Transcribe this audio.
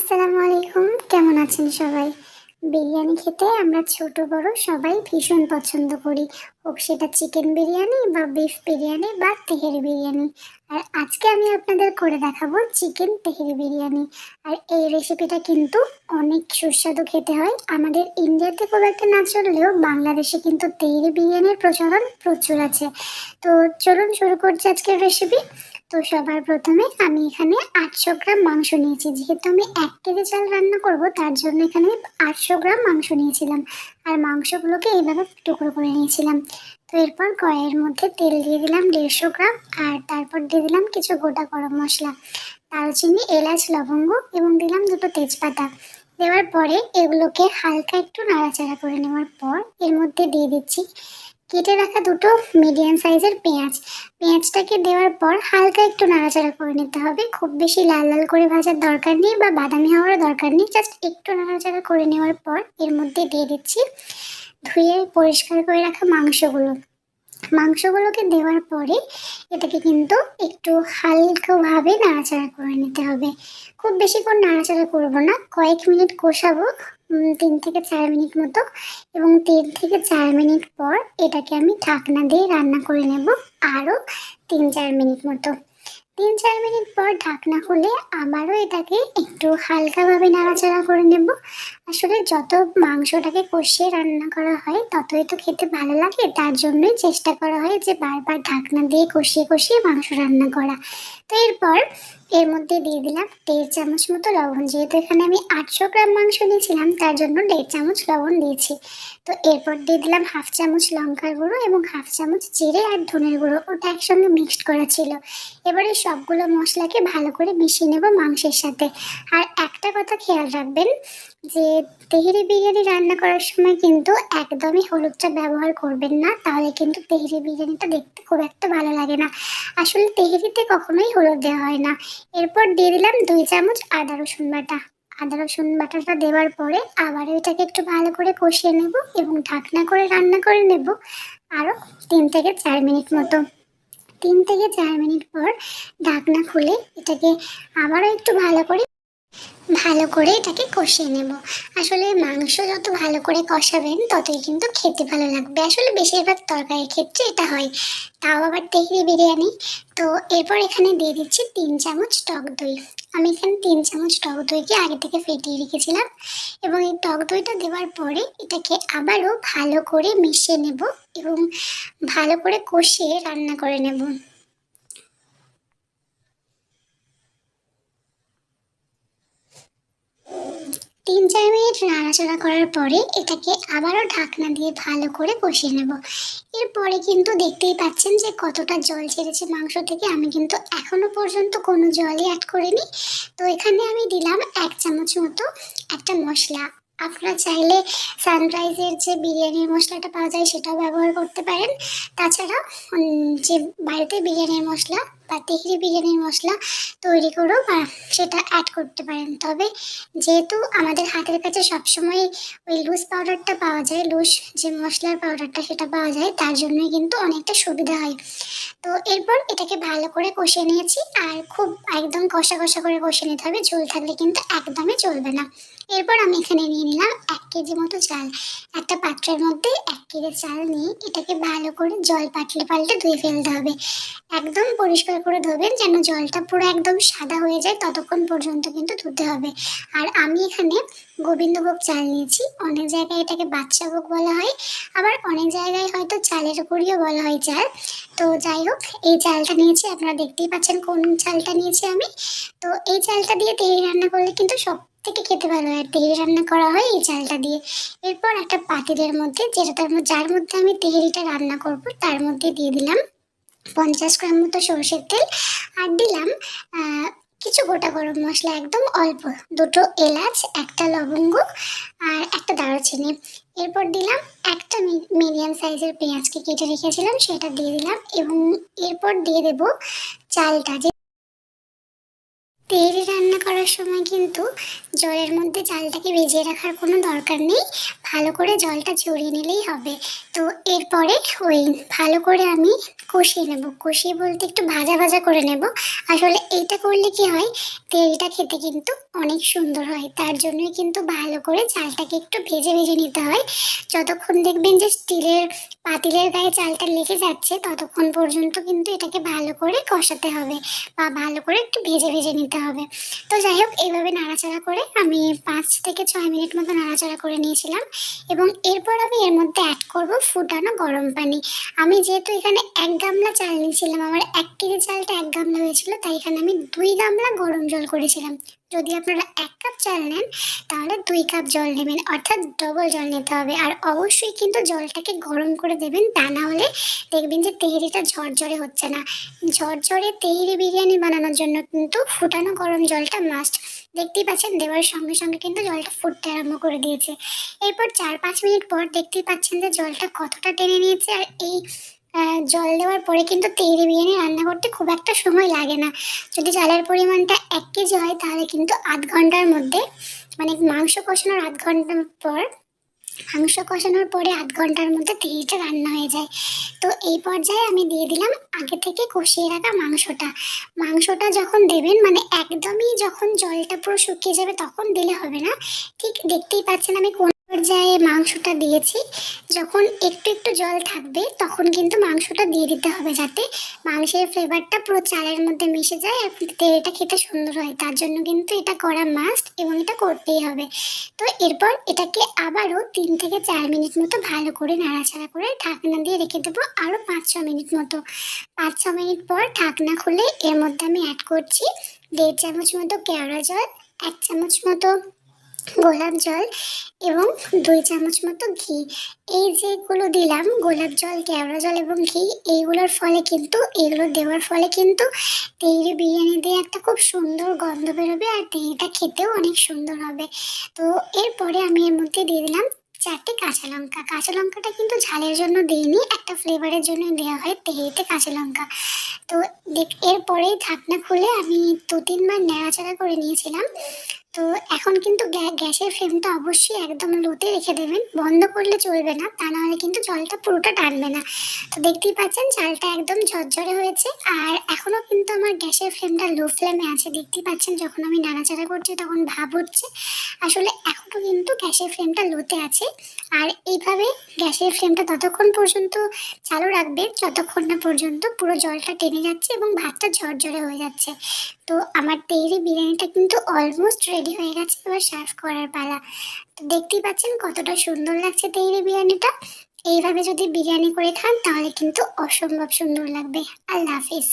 আসসালামু আলাইকুম। কেমন আছেন সবাই? বিরিয়ানি খেতে আমরা ছোট বড় সবাই ভীষণ পছন্দ করি। হোক সেটা চিকেন বিরিয়ানি বা বিফ বিরিয়ানি বা তেহেরি বিরিয়ানি। আর আজকে আমি আপনাদের করে দেখাবো চিকেন তেহেরি বিরিয়ানি। আর এই রেসিপিটা কিন্তু অনেক সুস্বাদু খেতে হয়। আমাদের ইন্ডিয়াতে খুব একটা না চললেও বাংলাদেশে কিন্তু তেহেরি বিরিয়ানির প্রচলন প্রচুর আছে। তো চলুন শুরু করছি আজকের রেসিপি। তো সবার প্রথমে আমি এখানে 800 গ্রাম মাংস নিয়েছি। যেহেতু আমি 1 কেজি চাল রান্না করব তার জন্য এখানে 800 গ্রাম মাংস নিয়েছিলাম। আর মাংসগুলোকে এইভাবে টুকরো করে নিয়েছিলাম। তো এরপর কড়াইয়ের মধ্যে তেল দিয়ে দিলাম 150 গ্রাম, আর তারপর দিয়ে দিলাম কিছু গোটা গরম মশলা, দারুচিনি, এলাচ, লবঙ্গ এবং দিলাম দুটো তেজপাতা। দেওয়ার পরে এগুলোকে হালকা একটু নাড়াচাড়া করে নেওয়ার পর এর মধ্যে দিয়ে দিচ্ছি কেটে রাখা দুটো মিডিয়াম সাইজের পেঁয়াজ। পেঁয়াজটাকে দেওয়ার পর হালকা একটু নাড়াচাড়া করে নিতে হবে। খুব বেশি লাল লাল করে ভাজার দরকার নেই বা বাদামি হওয়ার দরকার নেই, জাস্ট একটু নাড়াচাড়া করে নেওয়ার পর এর মধ্যে দিয়ে দিচ্ছি ধুয়ে পরিষ্কার করে রাখা মাংসগুলো। মাংসগুলোকে দেওয়ার পরে এটাকে কিন্তু একটু হালকাভাবে নাড়াচাড়া করে নিতে হবে। খুব বেশিক্ষণ নাড়াচাড়া করব না, কয়েক মিনিট কষাবো, 3 থেকে 4 মিনিট মতো। এবং 3 থেকে 4 মিনিট পর এটাকে আমি ঢাকনা দিয়ে রান্না করে নেব আরও 3-4 মিনিট মতো। 3-4 মিনিট পর ঢাকনা খুলে আবারও এটাকে একটু হালকাভাবে নাড়াচাড়া করে নেব। আসলে যত মাংসটাকে কষিয়ে রান্না করা হয় ততই তো খেতে ভালো লাগে, তার জন্যই চেষ্টা করা হয় যে বারবার ঢাকনা দিয়ে কষিয়ে কষিয়ে মাংস রান্না করা। তো এরপর এর মধ্যে দিয়ে দিলাম 1.5 চামচ মতো লবণ। যেহেতু এখানে আমি 800 গ্রাম মাংস নিয়েছিলাম তার জন্য 1.5 চামচ লবণ দিয়েছি। তো এরপর দিয়ে দিলাম 1/2 চামচ লঙ্কার গুঁড়ো এবং 1/2 চামচ জিরে আর ধনের গুঁড়ো, ওটা একসঙ্গে মিক্সড করা ছিল। এবারে সবগুলো মশলাকে ভালো করে মিশিয়ে নেব মাংসের সাথে। আর একটা কথা খেয়াল রাখবেন যে তেহেরি বিরিয়ানি রান্না করার সময় কিন্তু একদমই হলুদটা ব্যবহার করবেন না, তাহলে কিন্তু তেহেরি বিরিয়ানিটা দেখতে খুব একটা ভালো লাগে না। আসলে তেহেরিতে কখনোই হলুদ দেওয়া হয় না। এরপর দিয়ে দিলাম 2 চামচ আদা রসুন বাটা। আদা রসুন বাটাটা দেওয়ার পরে আবারও এটাকে একটু ভালো করে কষিয়ে নেব এবং ঢাকনা করে রান্না করে নেব আরও 3 থেকে 4 মিনিট মতো। 3 থেকে 4 মিনিট পর ঢাকনা খুলে এটাকে আবারও একটু ভালো করে এটাকে কষিয়ে নেব। আসলে মাংস যত ভালো করে কষাবেন ততই কিন্তু খেতে ভালো লাগবে। আসলে বেশিরভাগ তরকারির ক্ষেত্রে এটা হয়, তাও আবার তেহরি বিরিয়ানি। তো এরপর এখানে দিয়ে দিচ্ছি 3 চামচ টক দই। আমি এখানে 3 চামচ টক দইকে আগে থেকে ফেটিয়ে রেখেছিলাম। এবং এই টক দইটা দেওয়ার পরে এটাকে আবারও ভালো করে মিশিয়ে নেব এবং ভালো করে কষিয়ে রান্না করে নেব। 3-4 মিনিট নাড়াচাড়া করার পরে এটাকে আবারও ঢাকনা দিয়ে ভালো করে কষিয়ে নেব। এরপরে কিন্তু দেখতেই পাচ্ছেন যে কতটা জল ছেড়েছে মাংস থেকে। আমি কিন্তু এখনো পর্যন্ত কোনো জলই অ্যাড করিনি। তো এখানে আমি দিলাম 1 চামচ মতো একটা মশলা। আপনারা চাইলে সানরাইজের যে বিরিয়ানির মশলাটা পাওয়া যায় সেটাও ব্যবহার করতে পারেন। তাছাড়া যে বাড়িতে বিরিয়ানির মশলা বা তেহরি বিরিয়ানির মশলা তৈরি করেও সেটা অ্যাড করতে পারেন। তবে যেহেতু আমাদের হাতের কাছে সবসময় ওই লুজ পাউডারটা পাওয়া যায়, লুজ যে মশলার পাউডারটা সেটা পাওয়া যায়, তার জন্যই কিন্তু অনেকটা সুবিধা হয়। তো এরপর এটাকে ভালো করে কষিয়ে নিয়েছি। আর খুব একদম কষা কষা করে কষিয়ে নিতে হবে, ঝোল থাকলে কিন্তু একদমই চলবে না। এরপর আমি এখানে নিয়ে নিলাম 1 কেজি মতো চাল। একটা পাত্রের মধ্যে 1 কেজি চাল নিয়ে এটাকে ভালো করে জল পাল্টে পাল্টে ধুয়ে ফেলতে হবে। একদম পরিষ্কার করে ধোবেন যেন জলটা পুরো একদম সাদা হয়ে যায়, ততক্ষণ পর্যন্ত কিন্তু ধুতে হবে। আর আমি এখানে গোবিন্দভোগ চাল নিয়েছি। অনেক জায়গায় এটাকে বাদশা ভোগ বলা হয়, আবার অনেক জায়গায় হয়তো চালের গুঁড়িও বলা হয় চাল। তো যাই হোক, এই চালটা নিয়েছি, আপনারা দেখতেই পাচ্ছেন কোন চালটা নিয়েছি আমি। তো এই চালটা দিয়ে তেল রান্না করলে কিন্তু সব থেকে খেতে ভালো হয়, আর তেল রান্না করা হয় এই চালটা দিয়ে। এরপর একটা পাতিলের মধ্যে যার মধ্যে আমি তেহেরিটা রান্না করব তার মধ্যে দিয়ে দিলাম 50 গ্রাম মতো সরষের তেল। আর দিলাম কিছু গোটা গরম মশলা, একদম অল্প, দুটো এলাচ, একটা লবঙ্গ আর একটা দারুচিনি। এরপর দিলাম একটা মিডিয়াম সাইজের পেঁয়াজকে কেটে রেখেছিলাম, সেটা দিয়ে দিলাম। এবং এরপর দিয়ে দেব চালটা। তেহেরি রান্না করার সময় কিন্তু জলের মধ্যে চালটাকে ভিজিয়ে রাখার কোনো দরকার নেই, ভালো করে জলটা ঝরিয়ে নিলেই হবে। তো এরপরে ওই ভালো করে আমি কষিয়ে নেব। কষিয়ে বলতে একটু ভাজা, ভাজা করে নেব। আসলে এইটা করলে কি হয়, তেলটা খেতে কিন্তু অনেক সুন্দর হয়। তার জন্যই কিন্তু ভালো করে চালটাকে একটু ভেজে, ভেজে নিতে হয়। যতক্ষণ দেখবেন যে স্টিলের পাতিলের গায়ে চালটা লেগে যাচ্ছে, ততক্ষণ পর্যন্ত কিন্তু এটাকে ভালো করে কষাতে হবে বা ভালো করে একটু ভেজে, ভেজে নিতে হবে। তো যাই হোক, এভাবে নাড়াচাড়া করে আমি ৫ থেকে ৬ মিনিট মতো নাড়াচাড়া করে নিয়েছিলাম এবং এরপর আমি এর মধ্যে অ্যাড করব ফুটানো গরম পানি। আমি যেহেতু এখানে ১ গামলা চাল নিয়েছিলাম, আমার ১ কেজি চালটা ১ গামলা হয়েছিল, তাই এখানে আমি ২ গামলা গরম জল করেছিলাম। যদি আপনারা ১ কাপ চাল নেন, তাহলে ২ কাপ জল নেবেন, অর্থাৎ ডবল জল নিতে হবে। আর অবশ্যই কিন্তু জলটাকে গরম করে দেবেন, তা না হলে দেখবেন যে তেহেরিটা ঝরঝরে হচ্ছে না। ঝরঝরে তেহেরি বিরিয়ানি বানানোর জন্য কিন্তু ফুটানো গরম জলটা মাস্ট। দেখতেই পাচ্ছেন দেওয়ার সঙ্গে, সঙ্গে কিন্তু জলটা ফুটতে আরম্ভ করে দিয়েছে। এরপর ৪-৫ মিনিট পর দেখতেই পাচ্ছেন যে জলটা কতটা টেনে নিয়েছে। আর এই জল দেওয়ার পরে কিন্তু তেহেরি বিরিয়ানি রান্না করতে খুব একটা সময় লাগে না। যদি চালের পরিমাণটা ১ কেজি হয়, তাহলে কিন্তু ০.৫ ঘন্টার মধ্যে, মানে মাংস কষানোর ০.৫ ঘন্টা পর, মাংস কষানোর পরে ০.৫ ঘন্টার মধ্যে তেলটা রান্না হয়ে যায়। তো এই পর্যায়ে আমি দিয়ে দিলাম আগে থেকে কষিয়ে রাখা মাংসটা। মাংসটা যখন দেবেন, মানে একদমই যখন জলটা পুরো শুকিয়ে যাবে তখন দিলে হবে না। ঠিক দেখতেই পাচ্ছেন আমি কোন পর্যায়ে মাংসটা দিয়েছি। যখন একটু, একটু জল থাকবে তখন কিন্তু মাংসটা দিয়ে দিতে হবে, যাতে মাংসের ফ্লেভারটা পুরো চালের মধ্যে মিশে যায় আর এটা খেতে সুন্দর হয়। তার জন্য কিন্তু এটা করা মাস্ট এবং এটা করতেই হবে। তো এরপর এটাকে আবারও ৩ থেকে ৪ মিনিট মতো ভালো করে নাড়াচাড়া করে ঢাকনা দিয়ে রেখে দেবো আরও ৫-৬ মিনিট মতো। ৫-৬ মিনিট পর ঢাকনা খুলে এর মধ্যে আমি অ্যাড করছি ১.৫ চামচ মতো কেওড়া জল, ১ চামচ মতো গোলাপ জল এবং ২ চামচ মতো ঘি। এই যেগুলো দিলাম গোলাপ জল, কেওড়া জল এবং ঘি, এগুলো দেওয়ার ফলে কিন্তু তেহেরি বিরিয়ানি দিয়ে একটা খুব সুন্দর গন্ধ বেরোবে আর তেহেরিটা খেতেও অনেক সুন্দর হবে। তো এরপরে আমি এর মধ্যে দিয়ে দিলাম ৪টে কাঁচা লঙ্কা। কাঁচা লঙ্কাটা কিন্তু ঝালের জন্য দিইনি, একটা ফ্লেভারের জন্য দেওয়া হয় তেহেরিতে কাঁচা লঙ্কা। তো এরপরেই ঢাকনা খুলে আমি ২-৩ বার নাড়াচাড়া করে নিয়েছিলাম। তো এখন কিন্তু গ্যাসের ফ্লেমটা অবশ্যই একদম লোতে রেখে দেবেন। বন্ধ করলে চলবে না, তা নাহলে কিন্তু জলটা পুরোটা টানবে না। তো দেখতেই পাচ্ছেন চালটা একদম ঝরঝরে হয়েছে। আর এখনও কিন্তু আমার গ্যাসের ফ্লেমটা লো ফ্লেমে আছে। দেখতেই পাচ্ছেন যখন আমি নাড়াচাড়া করছি তখন ভাপ হচ্ছে। আসলে এখনও কিন্তু গ্যাসের ফ্লেমটা লোতে আছে। আর এইভাবে গ্যাসের ফ্লেমটা ততক্ষণ পর্যন্ত চালু রাখবেন যতক্ষণ না পর্যন্ত পুরো জলটা টেনে যাচ্ছে এবং ভাতটা ঝরঝরে হয়ে যাচ্ছে। তো আমার তেহেরি বিরিয়ানিটা কিন্তু অলমোস্ট রেডি হয়ে গেছে, এবার সার্ভ করার পালা। তো দেখতেই পাচ্ছেন কতটা সুন্দর লাগছে তেহেরি বিরিয়ানিটা। এইভাবে যদি বিরিয়ানি করে খান তাহলে কিন্তু অসম্ভব সুন্দর লাগবে। আল্লাহ হাফিজ।